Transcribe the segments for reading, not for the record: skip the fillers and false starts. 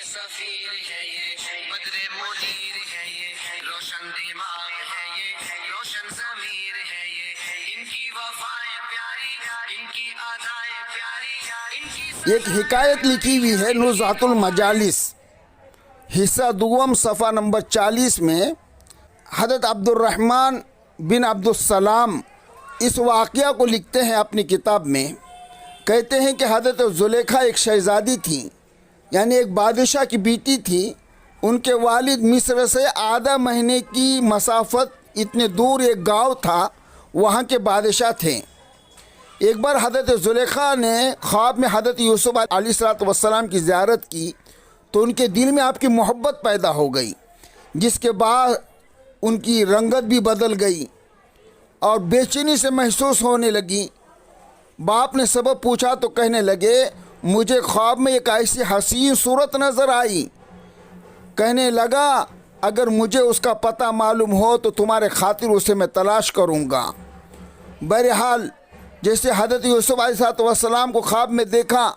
सफीर है ये, बदरे मुनीर है ये, रोशन दिमाग है ये, रोशन ज़मीर है ये, इनकी वफाएं प्यारी, इनकी अदाएं प्यारी, इनकी एक हिकायत लिखी हुई है नुज़ातुल मजालिस हिस्सा दुगम सफ़ा नंबर 40 में हज़रत अब्दुर्रहमान बिन अब्दुस्सलाम इस वाक़या को लिखते हैं अपनी किताब में। कहते हैं कि हज़रत ज़ुलेखा एक शहज़ादी थी, यानी एक बादशाह की बेटी थी। उनके वालिद मिस्र से आधा महीने की मसाफत इतने दूर एक गांव था, वहाँ के बादशाह थे। एक बार हज़रत ज़ुलेखा ने ख्वाब में हज़रत यूसुफ अलैहिस्सलाम की ज़ियारत की तो उनके दिल में आपकी मोहब्बत पैदा हो गई, जिसके बाद उनकी रंगत भी बदल गई और बेचैनी से महसूस होने लगी। बाप ने सबब पूछा तो कहने लगे, मुझे ख्वाब में एक ऐसी हसीन सूरत नज़र आई। कहने लगा, अगर मुझे उसका पता मालूम हो तो तुम्हारे खातिर उसे मैं तलाश करूँगा। बहरहाल जैसे हज़रत यूसुफ अलैहिस्सलाम को ख्वाब में देखा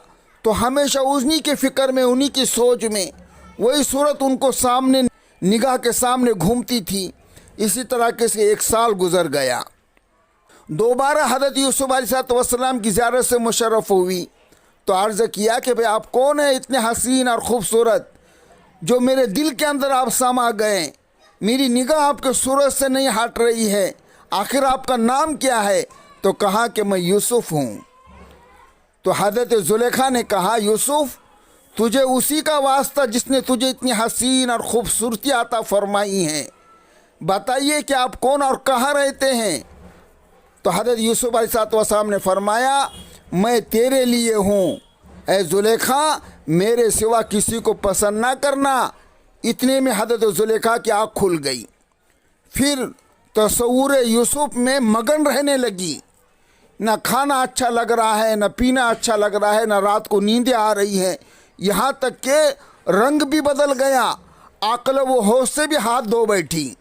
तो हमेशा उन्हीं के फ़िक्र में, उन्हीं की सोच में वही सूरत उनको सामने निगाह के सामने घूमती थी। इसी तरह से एक साल गुज़र गया। दोबारा हज़रत यूसुफ अलैहिस्सलाम की ज़ियारत से मुशर्रफ़ हुई तो अर्ज़ किया कि भाई आप कौन है इतने हसीन और ख़ूबसूरत, जो मेरे दिल के अंदर आप समा गए, मेरी निगाह आपके सूरत से नहीं हट रही है, आखिर आपका नाम क्या है? तो कहा कि मैं यूसुफ हूँ। तो हज़रत ज़ुलेखा ने कहा, यूसुफ तुझे उसी का वास्ता जिसने तुझे इतनी हसीन और ख़ूबसूरती अता फरमाई है, बताइए कि आप कौन और कहाँ रहते हैं? तो हज़रत यूसुफ अलैहिस्सलाम ने फरमाया, मैं तेरे लिए हूँ, ऐ ज़ुलेखा मेरे सिवा किसी को पसंद ना करना। इतने में हज़रत ज़ुलेखा की आँख खुल गई। फिर तस्वूर यूसुफ में मगन रहने लगी। न खाना अच्छा लग रहा है, न पीना अच्छा लग रहा है, न रात को नींदें आ रही हैं, यहाँ तक के रंग भी बदल गया। अक्ल व होश से भी हाथ धो बैठी,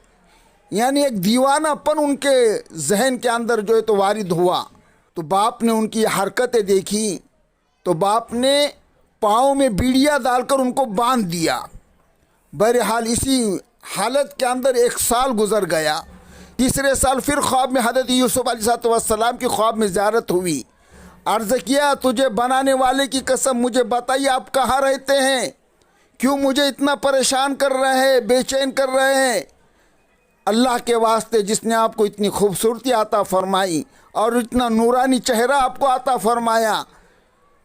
यानी एक दीवानापन उनके जहन के अंदर जो है तो वारिद हुआ। तो बाप ने उनकी हरकतें देखी तो बाप ने पाँव में बीड़िया डालकर उनको बांध दिया। बहरहाल इसी हालत के अंदर एक साल गुज़र गया। तीसरे साल फिर ख्वाब में हज़रत यूसुफ अलैहिस्सलाम की ख्वाब में ज़ियारत हुई। अर्ज़ किया, तुझे बनाने वाले की कसम मुझे बताइए आप कहाँ रहते हैं, क्यों मुझे इतना परेशान कर रहे हैं, बेचैन कर रहे हैं? अल्लाह के वास्ते जिसने आपको इतनी खूबसूरती अता फरमाई और इतना नूरानी चेहरा आपको अता फरमाया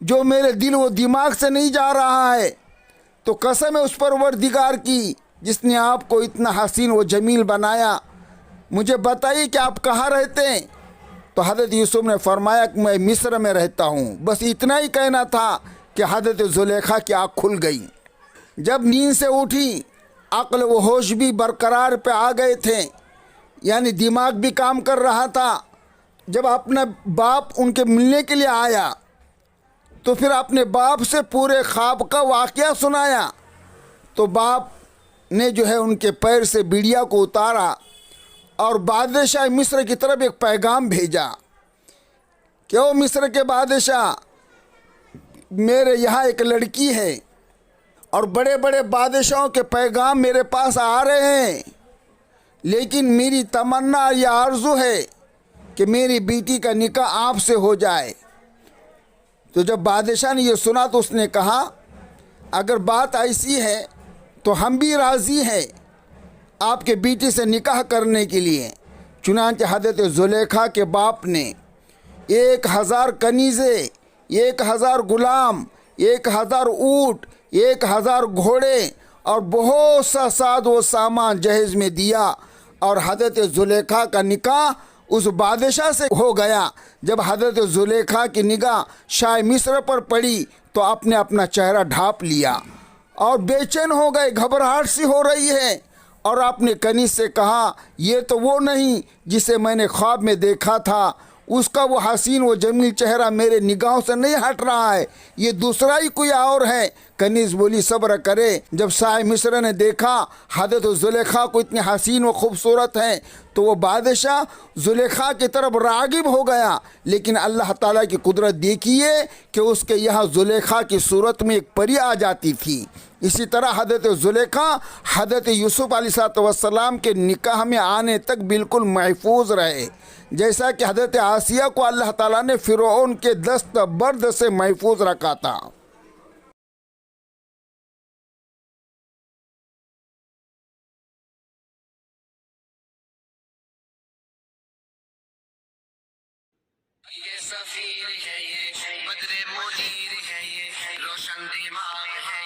जो मेरे दिल व दिमाग से नहीं जा रहा है, तो कसम है उस परवरदिगार की जिसने आपको इतना हसीन व जमील बनाया, मुझे बताइए कि आप कहाँ रहते हैं? तो हज़रत यूसुफ ने फरमाया कि मैं मिस्र में रहता हूँ। बस इतना ही कहना था कि हज़रत ज़ुलेखा की आँख खुल गई। जब नींद से उठी, अक्ल व होश भी बरकरार पे आ गए थे, यानी दिमाग भी काम कर रहा था। जब अपना बाप उनके मिलने के लिए आया तो फिर अपने बाप से पूरे ख्वाब का वाक़या सुनाया। तो बाप ने जो है उनके पैर से बीड़िया को उतारा और बादशाह मिस्र की तरफ एक पैगाम भेजा कि ओ मिस्र के बादशाह, मेरे यहाँ एक लड़की है और बड़े बड़े बादशाहों के पैगाम मेरे पास आ रहे हैं, लेकिन मेरी तमन्ना या आरज़ू है कि मेरी बेटी का निकाह आपसे हो जाए। तो जब बादशाह ने ये सुना तो उसने कहा, अगर बात ऐसी है तो हम भी राज़ी हैं आपके बेटी से निकाह करने के लिए। चुनांचे हज़रत ज़ुलेखा के बाप ने 1000 कनीज़े, 1000 गुलाम, 1000 ऊँट, 1000 घोड़े और बहुत सा साद व सामान जहेज़ में दिया और हज़रत ज़ुलेखा का निकाह उस बादशाह से हो गया। जब हज़रत ज़ुलेखा की निगाह शाह मिस्र पर पड़ी तो आपने अपना चेहरा ढाँप लिया और बेचैन हो गए, घबराहट सी हो रही है। और आपने कनीज़ से कहा, ये तो वो नहीं जिसे मैंने ख्वाब में देखा था, उसका वो हसीन व जमील चेहरा मेरे निगाहों से नहीं हट रहा है, ये दूसरा ही कोई और है। कनीज़ बोली, सब्र करे। जब शाह मिस्र ने देखा हज़रत ज़ुलेखा को इतनी हसीन व खूबसूरत है तो वो बादशाह ज़ुलेखा की तरफ रागिब हो गया। लेकिन अल्लाह ताला की कुदरत देखिए कि उसके यहाँ ज़ुलेखा की सूरत में एक परी आ जाती थी اسی طرح حضرت زلیخا حضرت یوسف علیہ السلام کے نکاح میں آنے تک بالکل محفوظ رہے، جیسا کہ حضرت آسیہ کو اللہ تعالیٰ نے فرعون کے دست برد سے محفوظ رکھا تھا۔ یہ سفیر ہے، یہ بدر منیر ہے، یہ روشن دماغ ہے۔